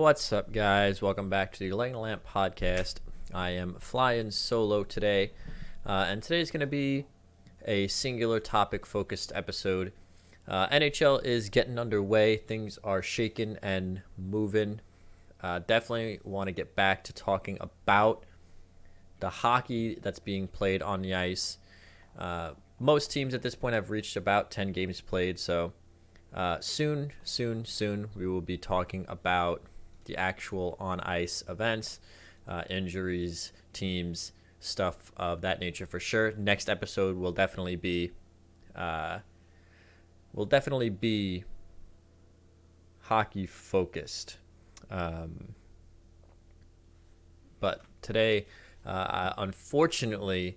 What's up, guys? Welcome back to the Lighting the Lamp Podcast. I am flying solo today, and today's going to be a singular topic-focused episode. NHL is getting underway. Things are shaking and moving. Definitely want to get back to talking about the hockey that's being played on the ice. Most teams at this point have reached about 10 games played, so soon we will be talking about the actual on-ice events, injuries, teams, stuff of that nature for sure. Next episode will definitely be hockey focused. But today, unfortunately,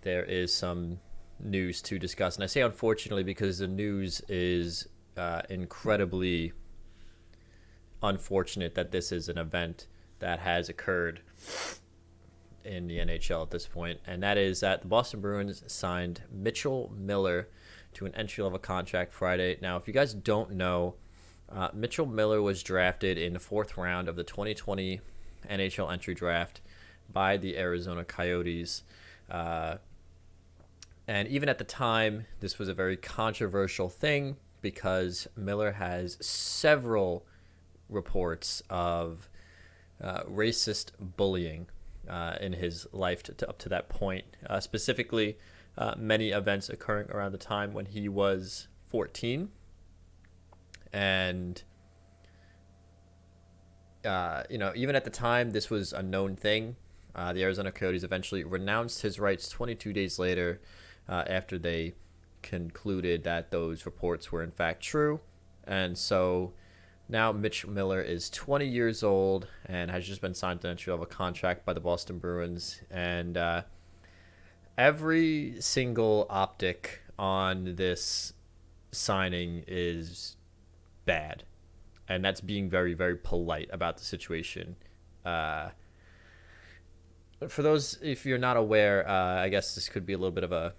there is some news to discuss. And I say unfortunately because the news is incredibly unfortunate that this is an event that has occurred in the NHL at this point. And that is that the Boston Bruins signed Mitchell Miller to an entry-level contract Friday. Now, if you guys don't know, Mitchell Miller was drafted in the fourth round of the 2020 NHL entry draft by the Arizona Coyotes. And even at the time, this was a very controversial thing because Miller has several reports of racist bullying in his life up to that point. Specifically, many events occurring around the time when he was 14. And, even at the time, this was a known thing. The Arizona Coyotes eventually renounced his rights 22 days later after they concluded that those reports were in fact true. And so now Mitch Miller is 20 years old and has just been signed to an entry-level contract by the Boston Bruins. And every single optic on this signing is bad. And that's being very, very polite about the situation. For those, if you're not aware, I guess this could be a little bit of a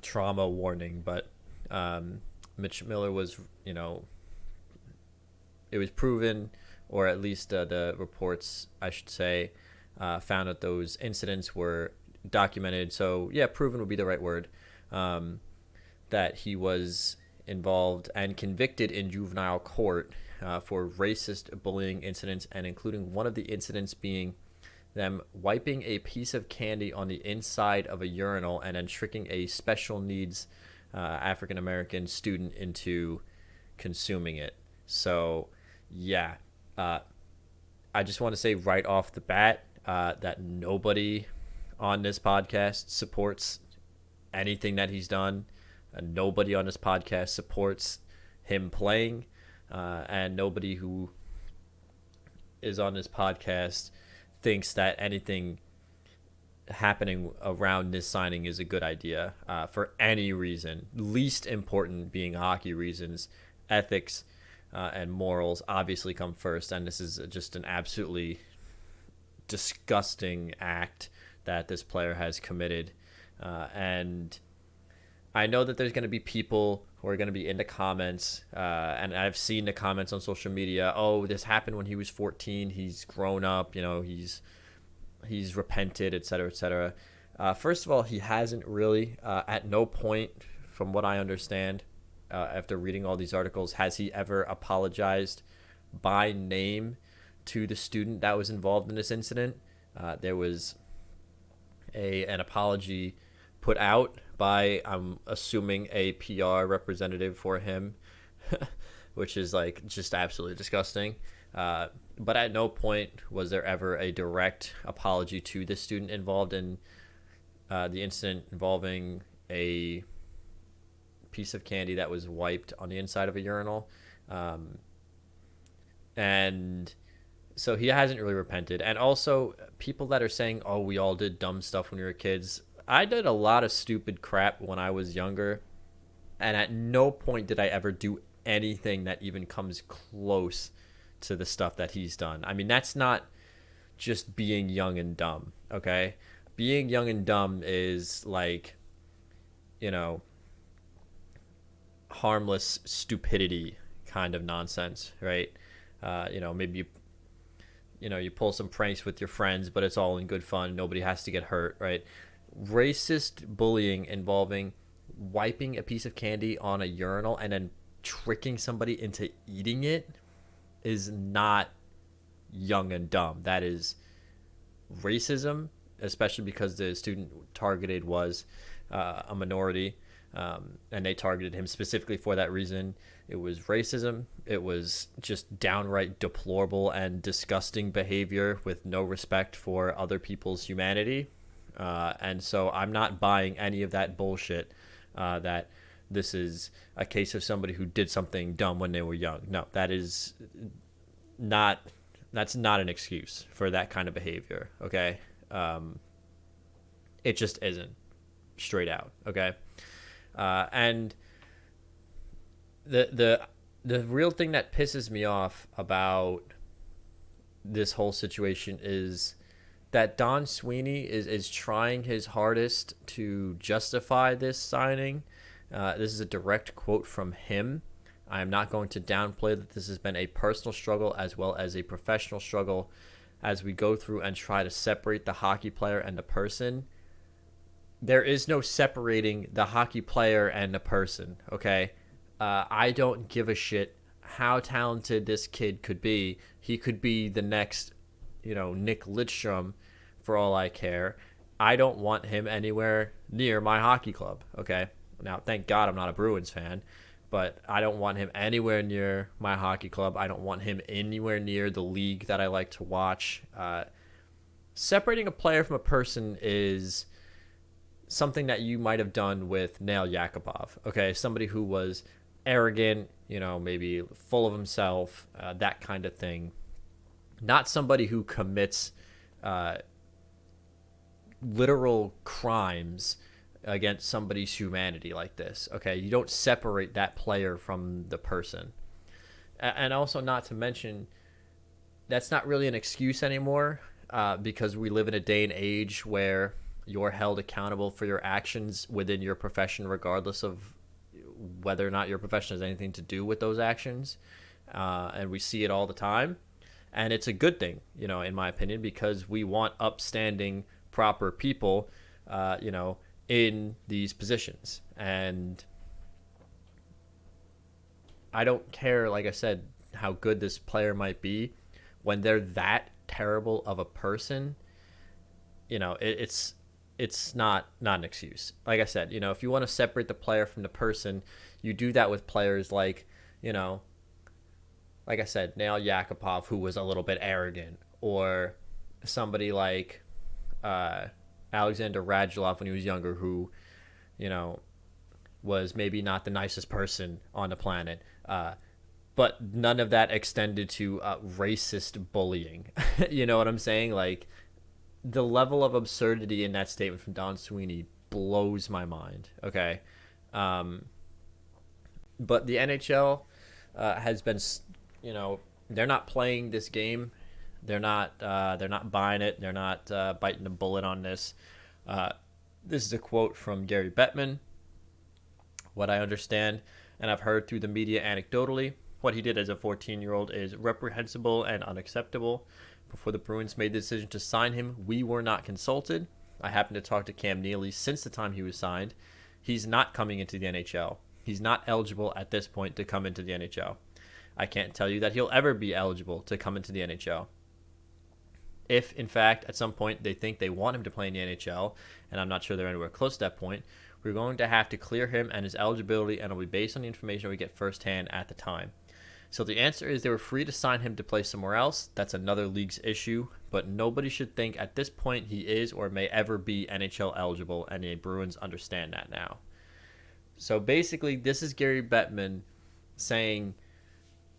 trauma warning, but Mitch Miller was, it was proven, or at least the reports, I should say, found that those incidents were documented. So, yeah, proven would be the right word, that he was involved and convicted in juvenile court for racist bullying incidents, and including one of the incidents being them wiping a piece of candy on the inside of a urinal and then tricking a special needs African-American student into consuming it. So, yeah, I just want to say right off the bat that nobody on this podcast supports anything that he's done. Nobody on this podcast supports him playing, and nobody who is on this podcast thinks that anything happening around this signing is a good idea for any reason. Least important being hockey reasons. Ethics and morals obviously come first, and this is just an absolutely disgusting act that this player has committed. And I know that there's going to be people who are going to be in the comments, and I've seen the comments on social media. Oh, this happened when he was 14. He's grown up. He's repented, et cetera, et cetera. First of all, he hasn't really. At no point, from what I understand, after reading all these articles, has he ever apologized by name to the student that was involved in this incident. There was an apology put out by, I'm assuming, a PR representative for him, which is just absolutely disgusting. But at no point was there ever a direct apology to the student involved in the incident involving a piece of candy that was wiped on the inside of a urinal. And so he hasn't really repented. And also, people that are saying, oh, we all did dumb stuff when we were kids. I did a lot of stupid crap when I was younger, and at no point did I ever do anything that even comes close to the stuff that he's done. I mean, that's not just being young and dumb, okay? Being young and dumb is harmless stupidity kind of nonsense, right? Maybe you pull some pranks with your friends, but it's all in good fun. Nobody has to get hurt, right? Racist bullying involving wiping a piece of candy on a urinal and then tricking somebody into eating it is not young and dumb. That is racism, especially because the student targeted was a minority, and they targeted him specifically for that reason. It was racism. It was just downright deplorable and disgusting behavior with no respect for other people's humanity. And so I'm not buying any of that bullshit that this is a case of somebody who did something dumb when they were young. No, that's not an excuse for that kind of behavior, okay? It just isn't, straight out, okay? And the real thing that pisses me off about this whole situation is that Don Sweeney is trying his hardest to justify this signing. This is a direct quote from him. I am not going to downplay that this has been a personal struggle as well as a professional struggle as we go through and try to separate the hockey player and the person. There is no separating the hockey player and the person, okay? I don't give a shit how talented this kid could be. He could be the next, Nick Lidstrom, for all I care. I don't want him anywhere near my hockey club, okay? Now, thank God I'm not a Bruins fan, but I don't want him anywhere near my hockey club. I don't want him anywhere near the league that I like to watch. Separating a player from a person is something that you might have done with Nail Yakupov, okay? Somebody who was arrogant, maybe full of himself, that kind of thing. Not somebody who commits literal crimes against somebody's humanity like this, okay? You don't separate that player from the person. And also, not to mention, that's not really an excuse anymore, because we live in a day and age where you're held accountable for your actions within your profession, regardless of whether or not your profession has anything to do with those actions. And we see it all the time. And it's a good thing, in my opinion, because we want upstanding, proper people, in these positions. And I don't care, like I said, how good this player might be. When they're that terrible of a person, it's not an excuse. Like I said, if you want to separate the player from the person, you do that with players like, like I said, Nail Yakupov, who was a little bit arrogant, or somebody like Alexander Radulov when he was younger, who, was maybe not the nicest person on the planet. But none of that extended to racist bullying. You know what I'm saying? Like, the level of absurdity in that statement from Don Sweeney blows my mind. Okay. But the NHL has been, they're not playing this game. They're not buying it. They're not biting the bullet on this. This is a quote from Gary Bettman. What I understand, and I've heard through the media anecdotally, what he did as a 14-year-old is reprehensible and unacceptable. Before the Bruins made the decision to sign him, we were not consulted. I happened to talk to Cam Neely since the time he was signed. He's not coming into the NHL. He's not eligible at this point to come into the NHL. I can't tell you that he'll ever be eligible to come into the NHL. If, in fact, at some point they think they want him to play in the NHL, and I'm not sure they're anywhere close to that point, we're going to have to clear him and his eligibility, and it'll be based on the information we get firsthand at the time. So the answer is they were free to sign him to play somewhere else. That's another league's issue, but nobody should think at this point he is or may ever be NHL eligible, and the Bruins understand that now. So basically, this is Gary Bettman saying,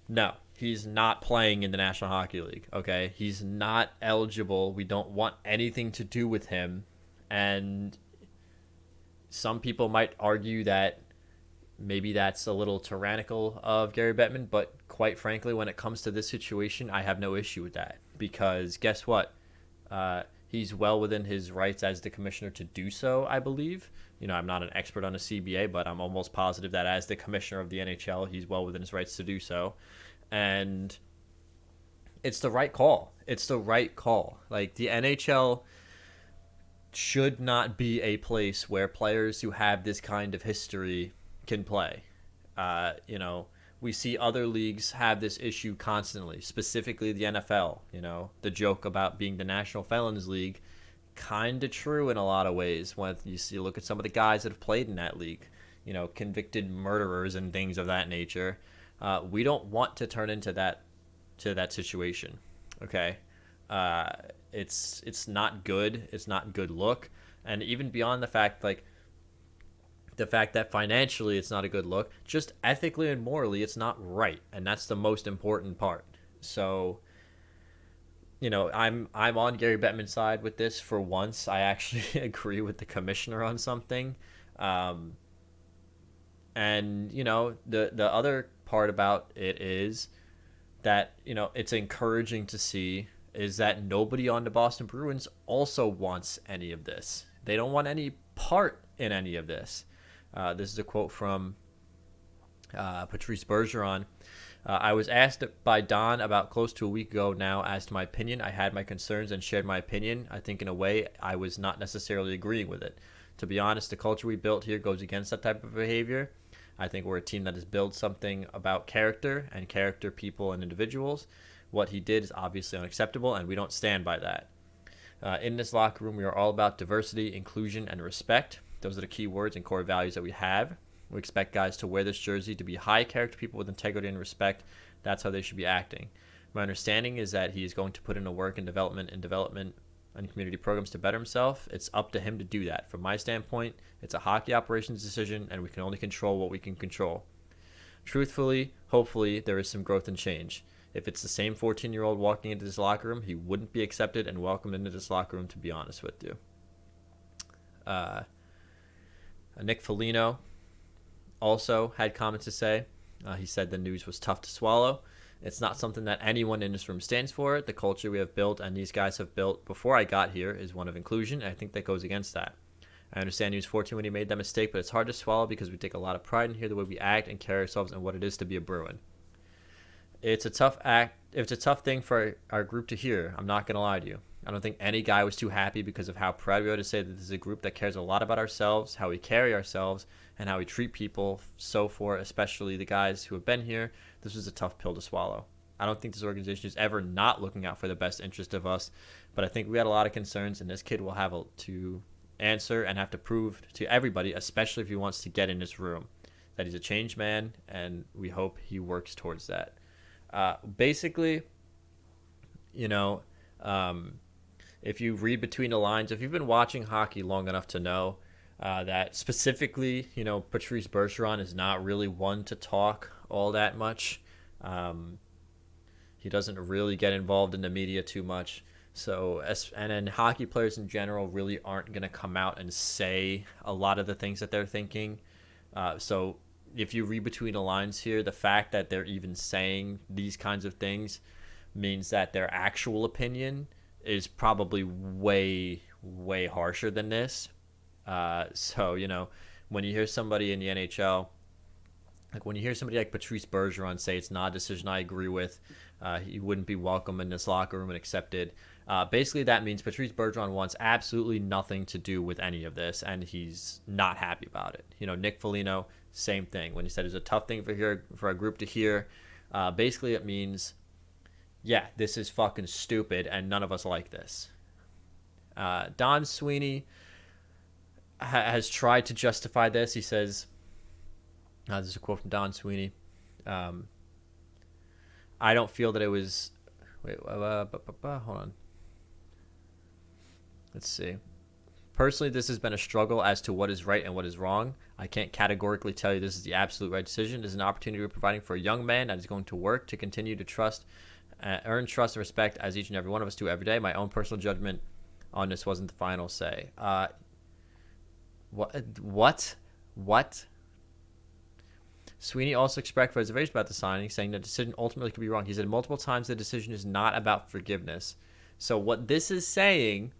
no, he's not playing in the National Hockey League, okay? He's not eligible. We don't want anything to do with him. And some people might argue that maybe that's a little tyrannical of Gary Bettman, but quite frankly, when it comes to this situation, I have no issue with that, because guess what? He's well within his rights as the commissioner to do so, I believe. I'm not an expert on the CBA, but I'm almost positive that as the commissioner of the NHL, he's well within his rights to do so. And it's the right call. It's the right call. Like, the NHL should not be a place where players who have this kind of history can play. You know, we see other leagues have this issue constantly, specifically the NFL. You know, the joke about being the National Felons League, kind of true in a lot of ways. When you look at some of the guys that have played in that league, you know, convicted murderers and things of that nature. We don't want to turn into that situation. Okay, it's not good. It's not good look, and even beyond the fact, like, the fact that financially it's not a good look, just ethically and morally it's not right, and that's the most important part. So, you know, I'm on Gary Bettman's side with this for once. I actually agree with the commissioner on something. And, you know, the other part about it is that, you know, it's encouraging to see is that nobody on the Boston Bruins also wants any of this. They don't want any part in any of this. This is a quote from Patrice Bergeron. I was asked by Don about close to a week ago now as to my opinion. I had my concerns and shared my opinion. I think in a way I was not necessarily agreeing with it. To be honest, the culture we built here goes against that type of behavior. I think we're a team that has built something about character and character, people, and individuals. What he did is obviously unacceptable, and we don't stand by that. In this locker room, we are all about diversity, inclusion, and respect. Those are the key words and core values that we have. We expect guys to wear this jersey to be high character people with integrity and respect. That's how they should be acting. My understanding is that he is going to put in a work in development and community programs to better himself. It's up to him to do that. From my standpoint, it's a hockey operations decision, and we can only control what we can control. Truthfully, hopefully, there is some growth and change. If it's the same 14-year-old walking into this locker room, he wouldn't be accepted and welcomed into this locker room, to be honest with you. Nick Foligno also had comments to say. He said the news was tough to swallow. It's not something that anyone in this room stands for. The culture we have built and these guys have built before I got here is one of inclusion, and I think that goes against that. I understand he was 14 when he made that mistake, but it's hard to swallow because we take a lot of pride in here, the way we act and carry ourselves and what it is to be a Bruin. It's a tough act. It's a tough thing for our group to hear. I'm not going to lie to you. I don't think any guy was too happy because of how proud we are to say that this is a group that cares a lot about ourselves, how we carry ourselves, and how we treat people. So for especially the guys who have been here, this was a tough pill to swallow. I don't think this organization is ever not looking out for the best interest of us, but I think we had a lot of concerns, and this kid will have to answer and have to prove to everybody, especially if he wants to get in this room, that he's a changed man, and we hope he works towards that. Basically, you know, if you read between the lines, if you've been watching hockey long enough to know that specifically, you know, Patrice Bergeron is not really one to talk all that much. He doesn't really get involved in the media too much. So, and then hockey players in general really aren't going to come out and say a lot of the things that they're thinking. So if you read between the lines here, the fact that they're even saying these kinds of things means that their actual opinion is probably way, way harsher than this. So, you know, when you hear somebody in the NHL, like when you hear somebody like Patrice Bergeron say it's not a decision I agree with, he wouldn't be welcome in this locker room and accepted. Basically, that means Patrice Bergeron wants absolutely nothing to do with any of this, and he's not happy about it. You know, Nick Foligno, same thing. When he said it's a tough thing for a group to hear, basically it means, yeah, this is fucking stupid, and none of us like this. Don Sweeney has tried to justify this. He says, this is a quote from Don Sweeney. I don't feel that it was... Wait, hold on. Let's see. Personally, this has been a struggle as to what is right and what is wrong. I can't categorically tell you this is the absolute right decision. It is an opportunity we're providing for a young man that is going to work to continue to earn trust and respect as each and every one of us do every day. My own personal judgment on this wasn't the final say. What? Sweeney also expressed reservations about the signing, saying the decision ultimately could be wrong. He said multiple times the decision is not about forgiveness. So what this is saying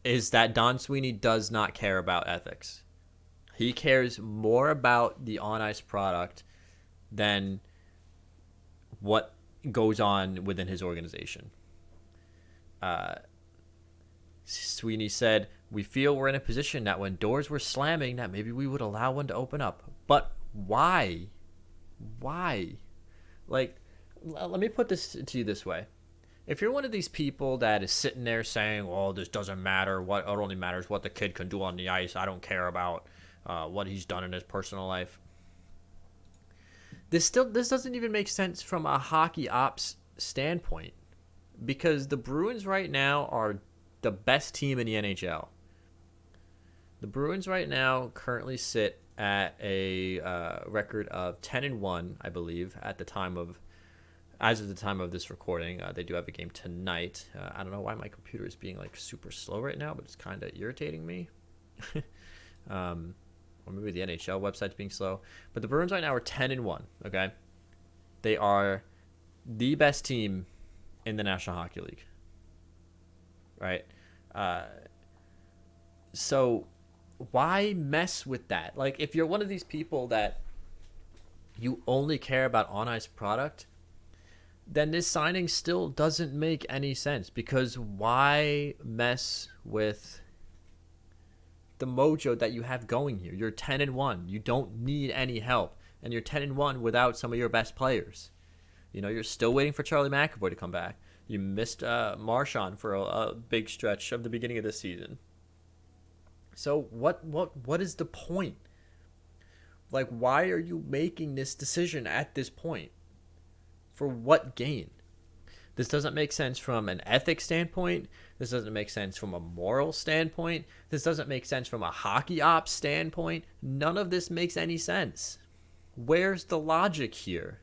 is that Don Sweeney does not care about ethics. He cares more about the on-ice product than what goes on within his organization. Sweeney said, "We feel we're in a position that when doors were slamming, that maybe we would allow one to open up. But why? Why? Like, let me put this to you this way. If you're one of these people that is sitting there saying, well, this doesn't matter. What it only matters what the kid can do on the ice. I don't care about what he's done in his personal life. This doesn't even make sense from a hockey ops standpoint, because the Bruins right now are the best team in the NHL. The Bruins right now currently sit at a record of 10-1, I believe, as of the time of this recording. They do have a game tonight. I don't know why my computer is being like super slow right now, but it's kind of irritating me. Or maybe the NHL website's being slow. But the Bruins right now are 10-1. Okay, they are the best team in the National Hockey League. Right. So why mess with that? Like, if you're one of these people that you only care about on-ice product, then this signing still doesn't make any sense, because why mess with the mojo that you have going here? You're 10-1. You don't need any help, and you're 10-1 without some of your best players. You know, you're still waiting for Charlie McAvoy to come back. You missed Marchand for a big stretch of the beginning of the season. So what is the point? Like, why are you making this decision at this point? For what gain? This doesn't make sense from an ethics standpoint. This doesn't make sense from a moral standpoint. This doesn't make sense from a hockey ops standpoint. None of this makes any sense. Where's the logic here?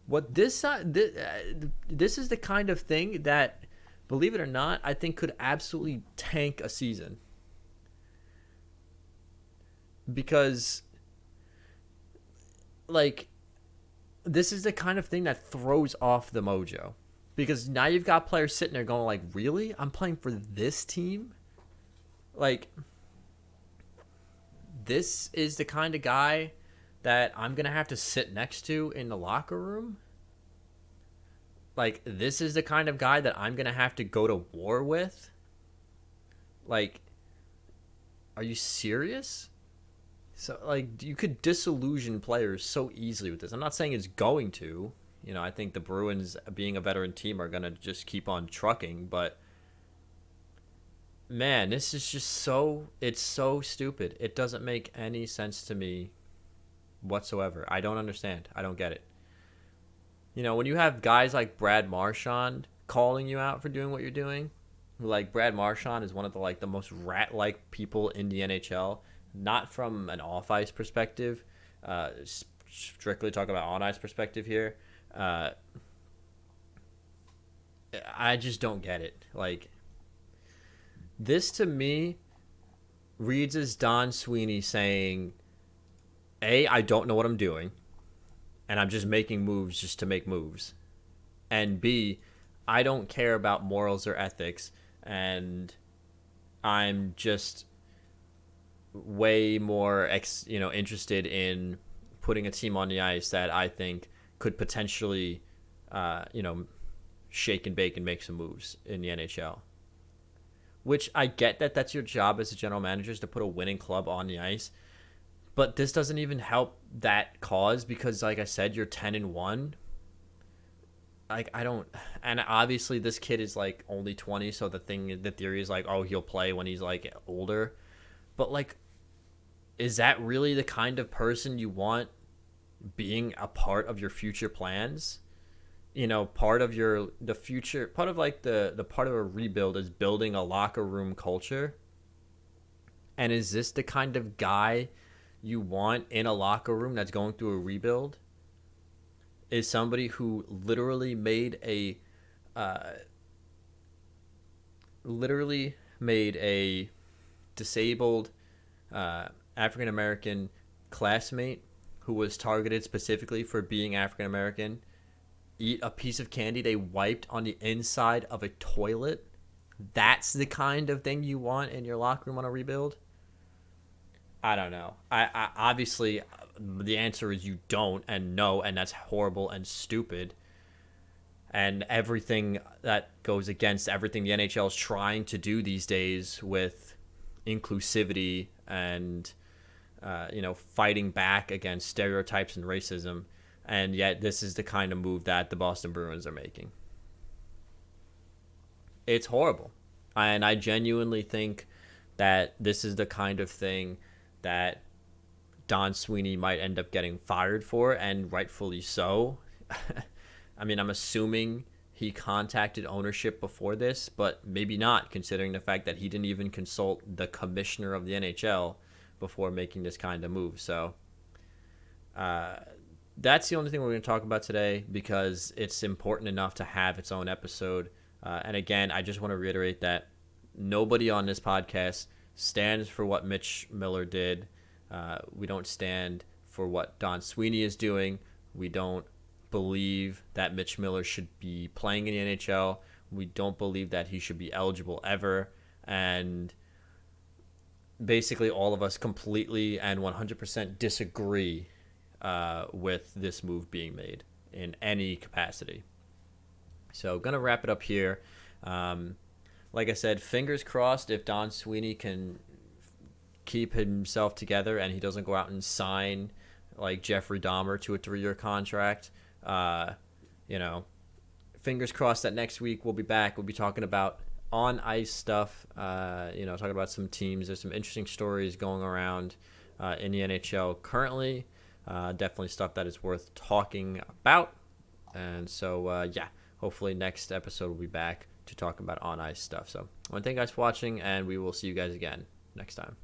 What this is the kind of thing that, believe it or not, I think could absolutely tank a season. Because, like, this is the kind of thing that throws off the mojo. Because now you've got players sitting there going like, really? I'm playing for this team? Like, this is the kind of guy that I'm going to have to sit next to in the locker room? Like, this is the kind of guy that I'm going to have to go to war with? Like, are you serious? So, like, you could disillusion players so easily with this. I'm not saying it's going to. You know, I think the Bruins, being a veteran team, are going to just keep on trucking. But, man, this is just it's so stupid. It doesn't make any sense to me whatsoever. I don't understand. I don't get it. You know, when you have guys like Brad Marchand calling you out for doing what you're doing, like, Brad Marchand is one of the most rat-like people in the NHL. Not from an off-ice perspective, strictly talk about on-ice perspective here. I just don't get it. Like, this to me reads as Don Sweeney saying, A, I don't know what I'm doing, and I'm just making moves just to make moves. And B, I don't care about morals or ethics, and I'm just way more interested in putting a team on the ice that I think could potentially shake and bake and make some moves in the NHL. Which, I get that that's your job as a general manager, is to put a winning club on the ice, but this doesn't even help that cause, because, like I said, you're 10-1. Like, I don't, and obviously this kid is like only 20, so the theory is like, oh, he'll play when he's like older. But, like, is that really the kind of person you want being a part of your future plans? You know, part of the future, part of like the part of a rebuild is building a locker room culture. And is this the kind of guy you want in a locker room that's going through a rebuild? Is somebody who literally made a disabled African American classmate who was targeted specifically for being African American eat a piece of candy they wiped on the inside of a toilet? That's the kind of thing you want in your locker room on a rebuild? I don't know. I obviously the answer is you don't and no, and that's horrible and stupid. And everything that goes against everything the NHL is trying to do these days with inclusivity and fighting back against stereotypes and racism. And yet this is the kind of move that the Boston Bruins are making. It's horrible. And I genuinely think that this is the kind of thing that Don Sweeney might end up getting fired for, and rightfully so. I mean, I'm assuming he contacted ownership before this, but maybe not, considering the fact that he didn't even consult the commissioner of the NHL before making this kind of move. So that's the only thing we're going to talk about today, because it's important enough to have its own episode. And again, I just want to reiterate that nobody on this podcast stands for what Mitch Miller did. We don't stand for what Don Sweeney is doing. We don't believe that Mitch Miller should be playing in the NHL. We don't believe that he should be eligible ever. And basically all of us completely and 100% disagree with this move being made in any capacity. So going to wrap it up here. Like I said, fingers crossed if Don Sweeney can keep himself together and he doesn't go out and sign like Jeffrey Dahmer to a 3-year contract. Fingers crossed that next week we'll be back. We'll be talking about on ice stuff, talking about some teams. There's some interesting stories going around in the NHL currently. Definitely stuff that is worth talking about. And so, hopefully next episode we'll be back to talk about on ice stuff. So I want to thank you guys for watching, and we will see you guys again next time.